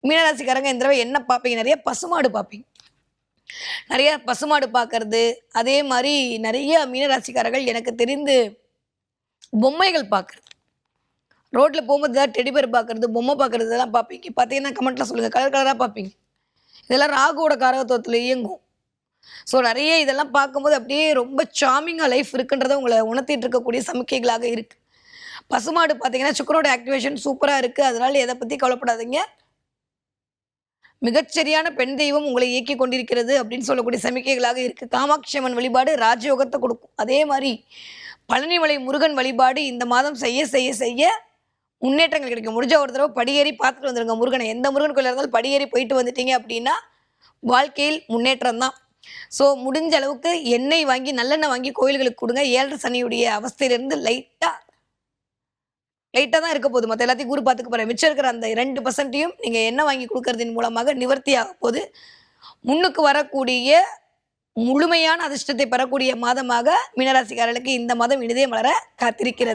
மீனராசிக்காரங்க இந்த தடவை என்ன பார்ப்பீங்க? நிறைய பசுமாடு பார்ப்பீங்க. நிறைய பசுமாடு பார்க்கறது, அதே மாரி நிறைய மீனராசிக்காரர்கள் எனக்கு தெரிந்து பொம்மைகள் பார்க்கறது. ரோட்ல போகும்போது ஏதாவது டெடி பேர் பார்க்கறது, பொம்மை பார்க்கறது இதெல்லாம் பார்ப்பீங்க. பார்த்தீங்கன்னா கமெண்ட்ல சொல்லுங்க. கலர் கலரா பார்ப்பீங்க. இதெல்லாம் ராகுவோட காரகத்துவத்துல இயங்கும். ஸோ நிறைய இதெல்லாம் பார்க்கும்போது அப்படியே ரொம்ப சார்மிங்கா லைஃப் இருக்குன்றத உங்கள உணர்த்திட்டு இருக்கக்கூடிய சமிக்கைகளாக இருக்கு. பசுமாடு பார்த்தீங்கன்னா, சுக்கிரனோட ஆக்டிவேஷன் சூப்பரா இருக்கு. அதனால எத பத்தி கவலைப்படாதீங்க. மிகச்சரியான பெண் தெய்வம் உங்களை இயக்கிக் கொண்டிருக்கிறது அப்படின்னு சொல்லக்கூடிய சமிக்கைகளாக இருக்கு. காமாட்சி அம்மன் வழிபாடு ராஜயோகத்தை கொடுக்கும். அதே மாரி பழனிமலை முருகன் வழிபாடு இந்த மாதம் செய்ய செய்ய செய்ய முன்னேற்றங்கள் கிடைக்கும். முடிஞ்ச ஒரு தடவை படியேறி பார்த்துட்டு வந்துருங்க முருகனை. எந்த முருகன் கோயிலா இருந்தாலும் படியேறி போயிட்டு வந்துட்டீங்க அப்படின்னா, வாழ்க்கையில் முன்னேற்றம் தான். ஸோ முடிஞ்ச அளவுக்கு எண்ணெய் வாங்கி, நல்லெண்ணெய் வாங்கி கோயில்களுக்கு குடுங்க. 7 சனியுடைய அவஸ்தையிலிருந்து லைட்டா தான் இருக்க போகுது. மத்த எல்லாத்தையும் குரு பார்த்துக்க போறேன். மிச்சம் இருக்கிற அந்த 2% நீங்க எண்ணெய் வாங்கி குடுக்கறதின் மூலமாக நிவர்த்தி ஆக போது. முன்னுக்கு வரக்கூடிய முழுமையான அதிர்ஷ்டத்தை பெறக்கூடிய மாதமாக மீனராசிக்காரர்களுக்கு இந்த மாதம் இனிதே மலர காத்திருக்கிறது.